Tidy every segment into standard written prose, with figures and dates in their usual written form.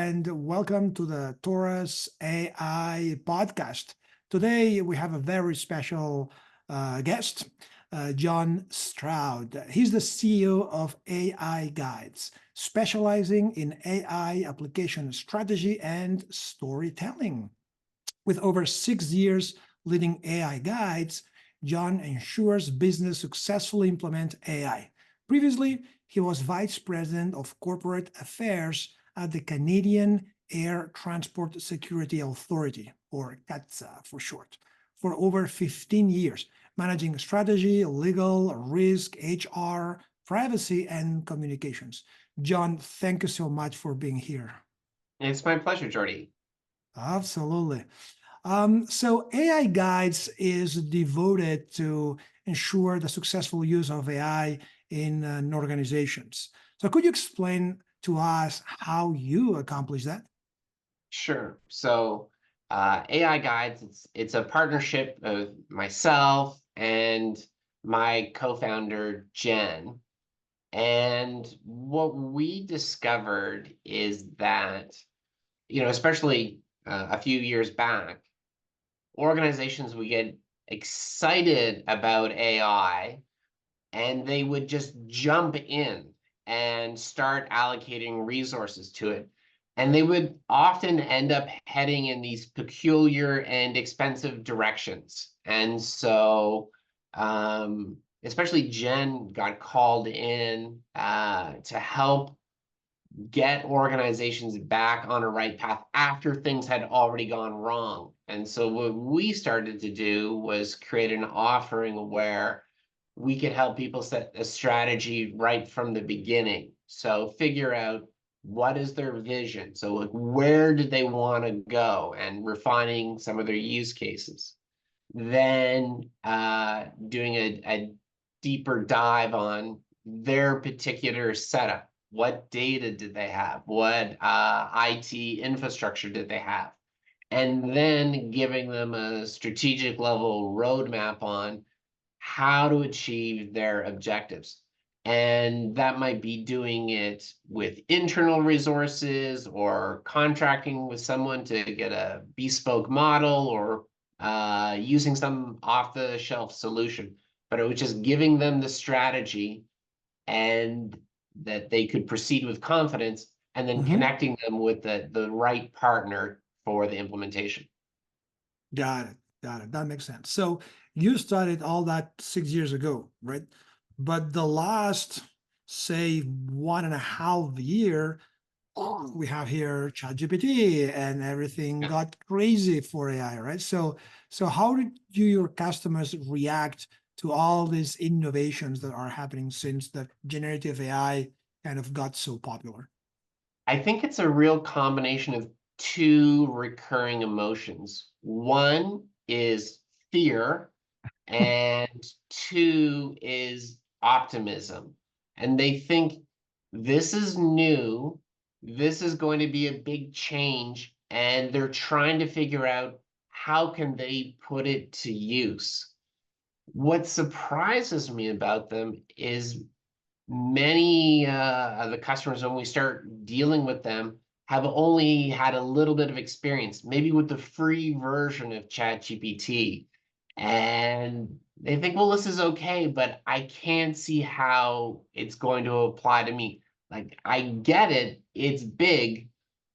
and welcome to the Torras AI podcast. Today, we have a very special guest, John Stroud. He's the CEO of AI Guides, specializing in AI application strategy and storytelling. With over 6 years leading AI Guides, John ensures business successfully implement AI. Previously, he was Vice President of Corporate Affairs at the Canadian Air Transport Security Authority, or CATSA for short, for over 15 years, managing strategy, legal, risk, HR, privacy, and communications. John, thank you so much for being here. It's my pleasure, Jordy. Absolutely. So AI Guides is devoted to ensure the successful use of AI in organizations. So could you explain to us how you accomplish that? Sure. So AI Guides, it's a partnership of myself and my co-founder, Jen. And what we discovered is that, especially a few years back, organizations would get excited about AI and they would just jump in and start allocating resources to it. And they would often end up heading in these peculiar and expensive directions. And so, especially Jen got called in to help get organizations back on a right path after things had already gone wrong. And so what we started to do was create an offering where we could help people set a strategy right from the beginning. So figure out what is their vision. So like, where do they want to go, and refining some of their use cases. Then doing a deeper dive on their particular setup. What data did they have? What IT infrastructure did they have? And then giving them a strategic level roadmap on how to achieve their objectives. And that might be doing it with internal resources or contracting with someone to get a bespoke model, or using some off-the-shelf solution. But it was just giving them the strategy and that they could proceed with confidence, and then Mhm. connecting them with the right partner for the implementation. Got it. Got it. That makes sense. So you started all that 6 years ago, right? But the last, say, 1.5 year, we have here ChatGPT and everything Yeah. got crazy for AI, right? So how did your customers react to all these innovations that are happening since that generative AI kind of got so popular? I think it's a real combination of two recurring emotions. One is fear, and two is optimism. And they think this is new, this is going to be a big change, and they're trying to figure out how can they put it to use. What surprises me about them is many of the customers, when we start dealing with them, have only had a little bit of experience, maybe with the free version of ChatGPT. And they think, well, this is okay, but I can't see how it's going to apply to me. Like, I get it, it's big,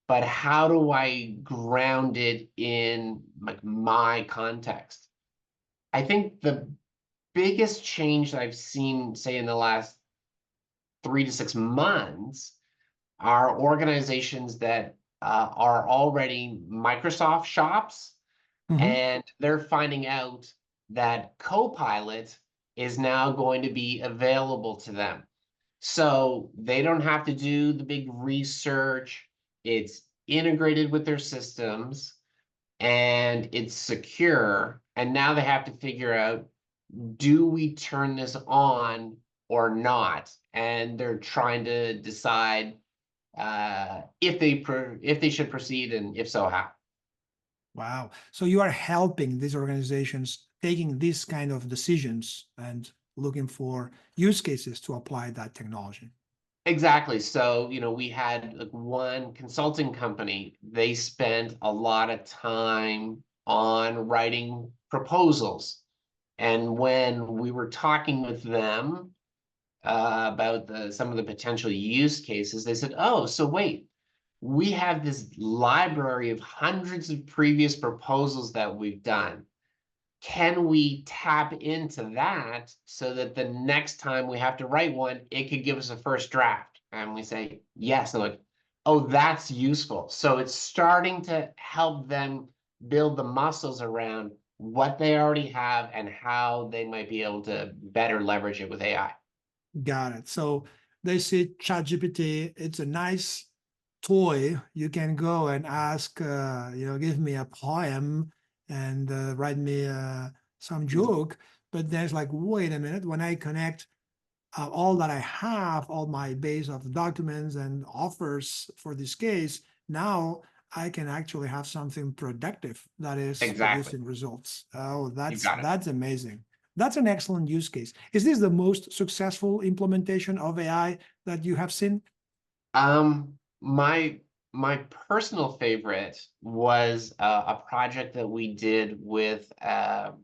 but how do I ground it in like my context? I think the biggest change that I've seen, say, in the last 3 to 6 months are organizations that are already Microsoft shops, Mhm. and they're finding out that Copilot is now going to be available to them. So they don't have to do the big research. It's integrated with their systems and it's secure. And now they have to figure out, do we turn this on or not? And they're trying to decide if they should proceed, and if so, how. Wow. So you are helping these organizations taking these kind of decisions and looking for use cases to apply that technology. Exactly. So, we had like one consulting company, they spent a lot of time on writing proposals. And when we were talking with them about some of the potential use cases, they said, oh, so wait, we have this library of hundreds of previous proposals that we've done. Can we tap into that so that the next time we have to write one, it could give us a first draft? And we say, yes. They're like, oh, that's useful. So it's starting to help them build the muscles around what they already have and how they might be able to better leverage it with AI. Got it. So they see ChatGPT, it's a nice toy. You can go and ask, give me a poem and write me some joke. But there's like, wait a minute, when I connect all that I have, all my base of documents and offers for this case, now I can actually have something productive that is Exactly. producing results. Oh, You that's got it. that's amazing. That's an excellent use case. Is this the most successful implementation of AI that you have seen? My personal favorite was a project that we did with an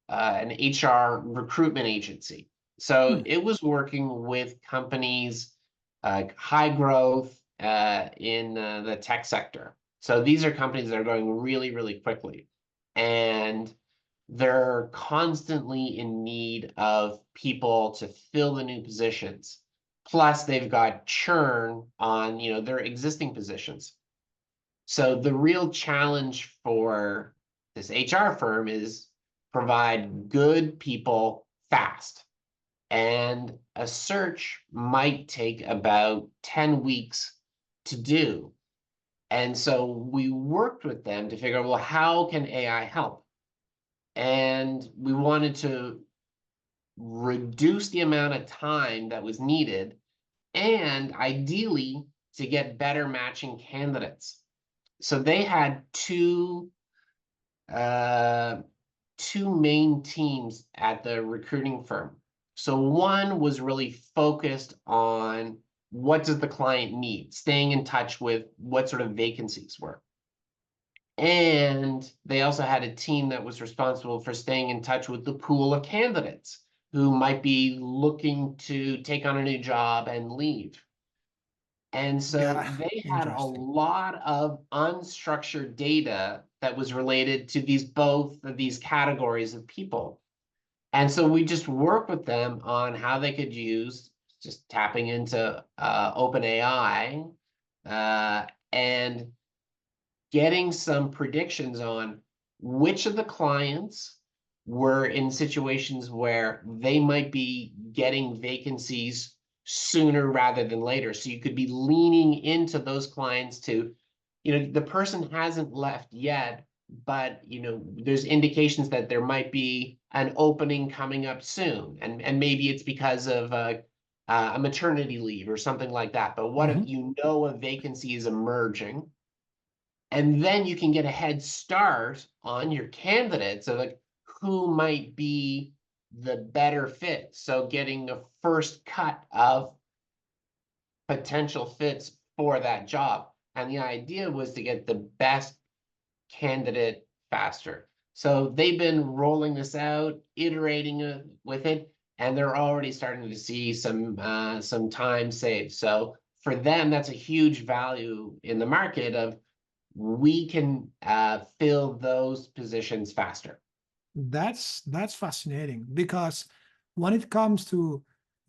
HR recruitment agency. So Hmm, it was working with companies high growth in the tech sector. So these are companies that are going really, really quickly. And they're constantly in need of people to fill the new positions. Plus, they've got churn on, their existing positions. So the real challenge for this HR firm is provide good people fast. And a search might take about 10 weeks to do. And so we worked with them to figure out, well, how can AI help? And we wanted to reduce the amount of time that was needed and ideally to get better matching candidates. So they had uh, two main teams at the recruiting firm. So one was really focused on what does the client need, staying in touch with what sort of vacancies were. And they also had a team that was responsible for staying in touch with the pool of candidates who might be looking to take on a new job and leave. And so got they had a interesting. lot of unstructured data that was related to both of these categories of people. And so we just work with them on how they could use just tapping into OpenAI and getting some predictions on which of the clients were in situations where they might be getting vacancies sooner rather than later. So you could be leaning into those clients to, the person hasn't left yet, but there's indications that there might be an opening coming up soon, and maybe it's because of a maternity leave or something like that. But what if Mhm. a vacancy is emerging? And then you can get a head start on your candidates of like who might be the better fit. So getting a first cut of potential fits for that job. And the idea was to get the best candidate faster. So they've been rolling this out, iterating with it, and they're already starting to see some time saved. So for them, that's a huge value in the market of we can fill those positions faster. That's fascinating because when it comes to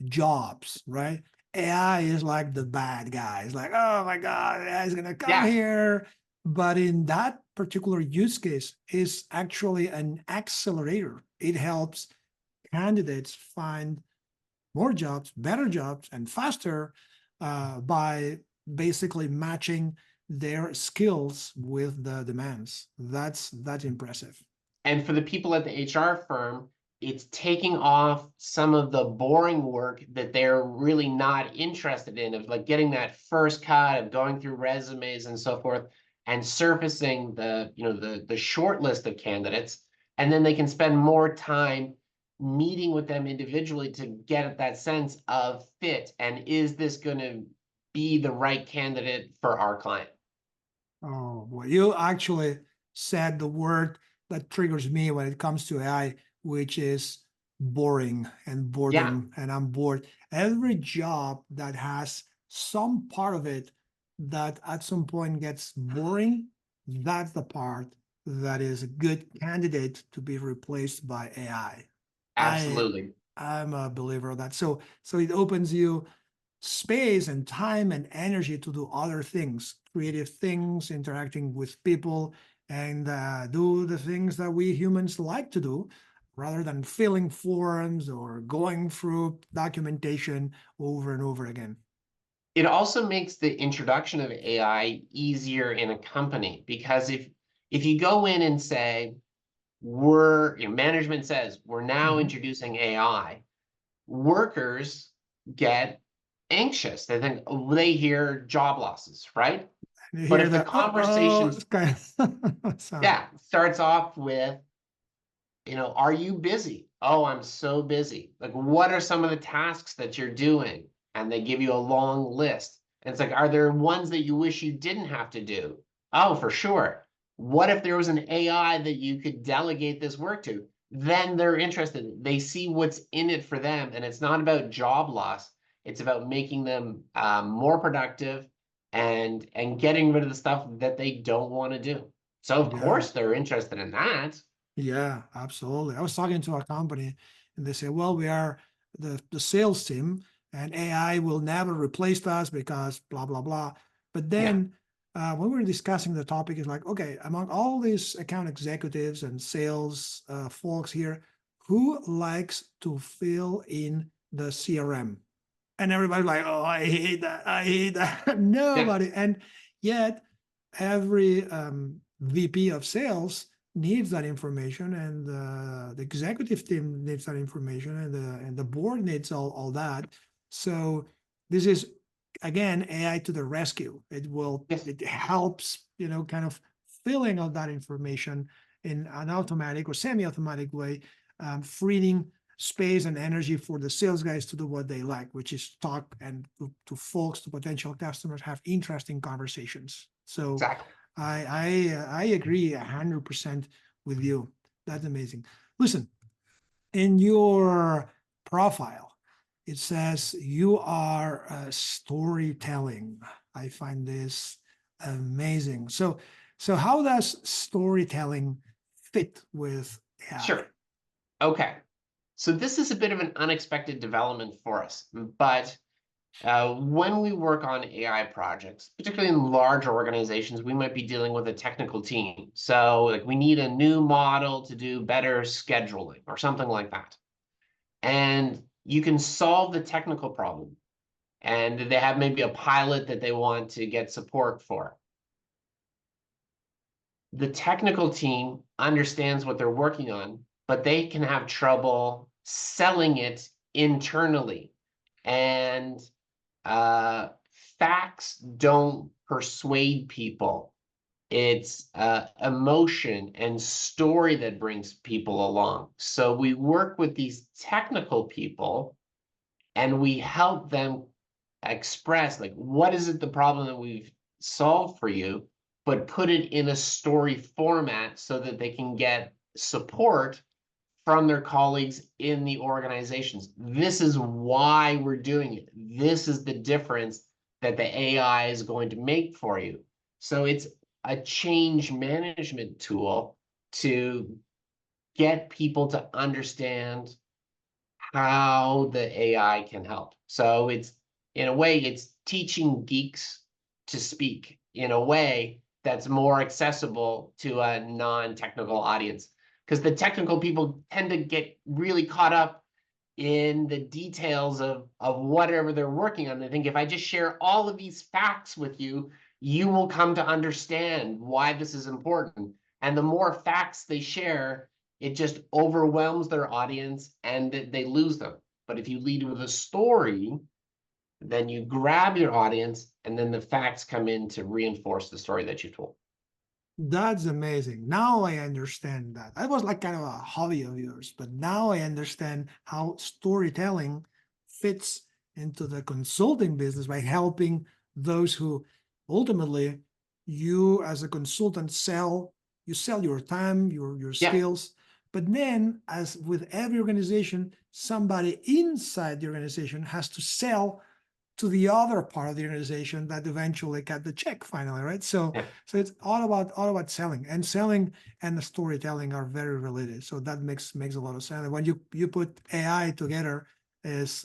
jobs, right? AI is like the bad guy. It's like, oh my God, AI is gonna come Yeah, here. But in that particular use case, is actually an accelerator. It helps candidates find more jobs, better jobs, and faster by basically matching their skills with the demands. That's impressive. and for the people at the HR firm, it's taking off some of the boring work that they're really not interested in, of like getting that first cut of going through resumes and so forth, and surfacing the short list of candidates, and then they can spend more time meeting with them individually to get at that sense of fit, and is this going to be the right candidate for our client? Oh boy, you actually said the word that triggers me when it comes to AI, which is boring and Yeah, boredom. And I'm bored. Every job that has some part of it that at some point gets boring, that's the part that is a good candidate to be replaced by AI. I absolutely. I'm a believer of that. So it opens you space and time and energy to do other things, creative things, interacting with people, and do the things that we humans like to do rather than filling forms or going through documentation over and over again. It also makes the introduction of AI easier in a company, because if you go in and say, management says we're now Mhm. introducing AI, workers get anxious. They think, oh, they hear job losses, right? And you But hear if the the oh conversation, kind of sound. yeah, starts off with, are you busy? Oh, I'm so busy. Like, what are some of the tasks that you're doing? And they give you a long list. And it's like, are there ones that you wish you didn't have to do? Oh, for sure. What if there was an AI that you could delegate this work to? Then they're interested. They see what's in it for them. And it's not about job loss. It's about making them more productive and getting rid of the stuff that they don't want to do. So of Yeah. course they're interested in that. Yeah, absolutely. I was talking to a company and they say, well, we are the sales team and AI will never replace us because blah, blah, blah. But Yeah. then when we were discussing the topic, it's like, okay, among all these account executives and sales folks here, who likes to fill in the CRM? And everybody's like, oh, I hate that. I hate that. Yeah, Nobody. And yet, every VP of sales needs that information, and the executive team needs that information, and the board needs all that. So this is again AI to the rescue. yes, It helps kind of filling all that information in an automatic or semi-automatic way, freeing space and energy for the sales guys to do what they like, which is talk and to folks, to potential customers, have interesting conversations. So exactly. I agree 100% with you. That's amazing. Listen, in your profile, it says you are storytelling. I find this amazing. So how does storytelling fit with AI? Sure. Okay. So this is a bit of an unexpected development for us, but when we work on AI projects, particularly in large organizations, we might be dealing with a technical team. So like we need a new model to do better scheduling or something like that. And you can solve the technical problem. And they have maybe a pilot that they want to get support for. The technical team understands what they're working on, but they can have trouble selling it internally. And uh, facts don't persuade people. It's emotion and story that brings people along. So we work with these technical people and we help them express, like, what is it the problem that we've solved for you, but put it in a story format so that they can get support from their colleagues in the organizations. This is why we're doing it. This is the difference that the AI is going to make for you. So it's a change management tool to get people to understand how the AI can help. So it's, in a way, it's teaching geeks to speak in a way that's more accessible to a non-technical audience. Because the technical people tend to get really caught up in the details of whatever they're working on. They think if I just share all of these facts with you, you will come to understand why this is important. And the more facts they share, it just overwhelms their audience and they lose them. But if you lead with a story, then you grab your audience and then the facts come in to reinforce the story that you told. That's amazing. Now I understand that. That was like kind of a hobby of yours, but now I understand how storytelling fits into the consulting business by helping those who ultimately you as a consultant sell, you sell your time, your Yeah, skills. But then, as with every organization, somebody inside the organization has to sell to the other part of the organization that eventually got the check finally, right? So yeah, so it's all about selling, and selling and the storytelling are very related. So that makes a lot of sense. And when you put AI together is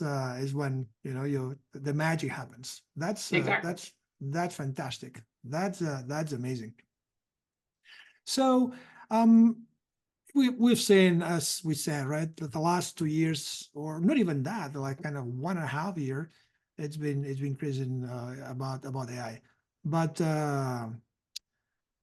when you the magic happens. That's uh, exactly. that's that's fantastic. That's amazing. So um we've seen, as we said, right, that the last 2 years, or not even that, like kind of 1.5 year, it's been increasing about AI. But the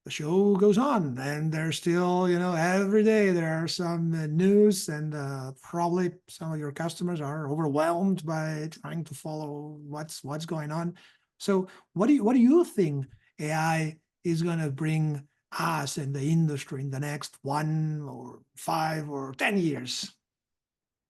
show goes on, and there's still, every day there are some news, and probably some of your customers are overwhelmed by trying to follow what's going on. So what do you think AI is going to bring us in the industry in the next 1 or 5 or 10 years?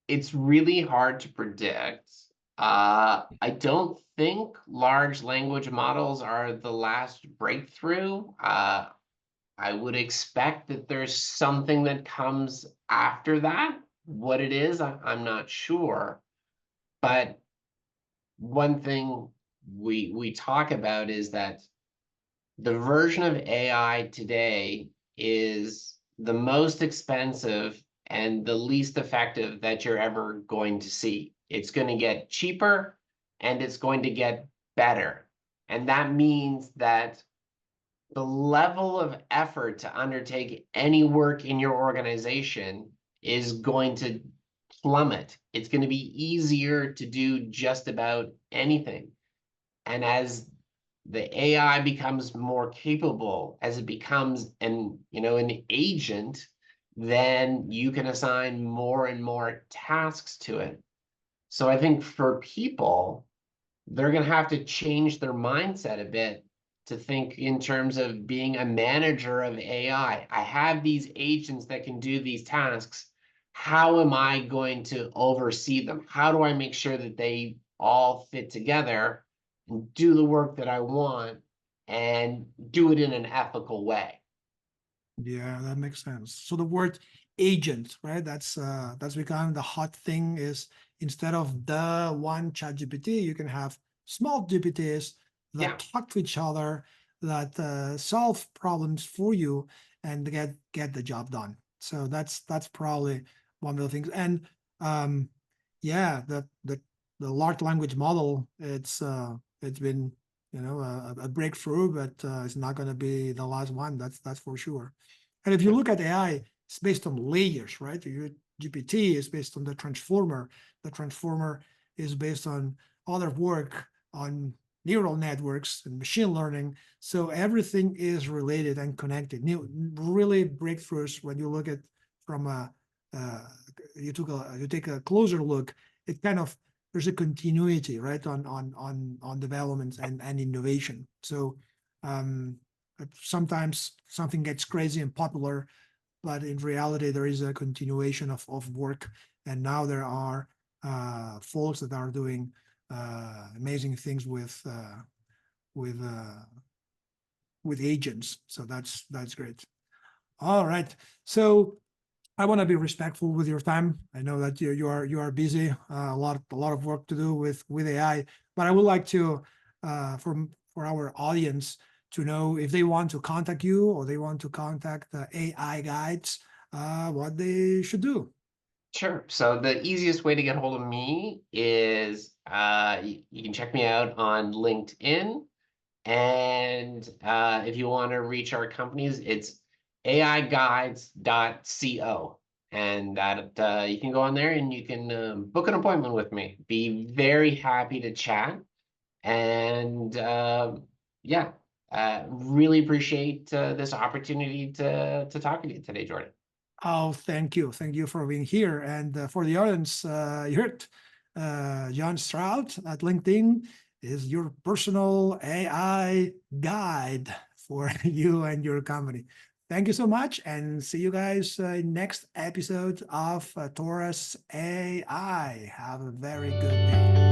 It's really hard to predict. I don't think large language models are the last breakthrough. I would expect that there's something that comes after that. What it is, I'm not sure. But one thing we talk about is that the version of AI today is the most expensive and the least effective that you're ever going to see. It's going to get cheaper and it's going to get better. And that means that the level of effort to undertake any work in your organization is going to plummet. It's going to be easier to do just about anything. And as the AI becomes more capable, as it becomes an agent, then you can assign more and more tasks to it. So I think for people, they're going to have to change their mindset a bit to think in terms of being a manager of AI. I have these agents that can do these tasks. How am I going to oversee them? How do I make sure that they all fit together and do the work that I want and do it in an ethical way? Yeah, that makes sense. So the word agent, right? That's become the hot thing. Is instead of the one chat GPT, you can have small GPTs that Yeah. talk to each other, that solve problems for you and get the job done. So that's probably one of the things. And um, yeah, the large language model, it's been a breakthrough, but it's not going to be the last one. That's for sure. And if you look at AI, it's based on layers, right? Your GPT is based on the transformer. The transformer is based on other work on neural networks and machine learning. So everything is related and connected. New, really breakthroughs when you look at from a uh, you take a closer look. It kind of there's a continuity, right, on development and innovation. So um, sometimes something gets crazy and popular, but in reality, there is a continuation of work. And now there are folks that are doing amazing things with uh, with agents. So that's great. All right. So I want to be respectful with your time. I know that you are busy, a lot of work to do with AI, but I would like to for our audience to know if they want to contact you or they want to contact the AI guides, what they should do. Sure. So the easiest way to get hold of me is you can check me out on LinkedIn. And if you want to reach our companies, it's aiguides.co. And that you can go on there and you can book an appointment with me. Be very happy to chat. And yeah, really appreciate this opportunity to talk to you today, Jordan. Oh, thank you for being here, and for the audience, you heard John Stroud at LinkedIn is your personal AI guide. for you and your company. Thank you so much, and see you guys in next episode of Taurus AI. Have a very good day.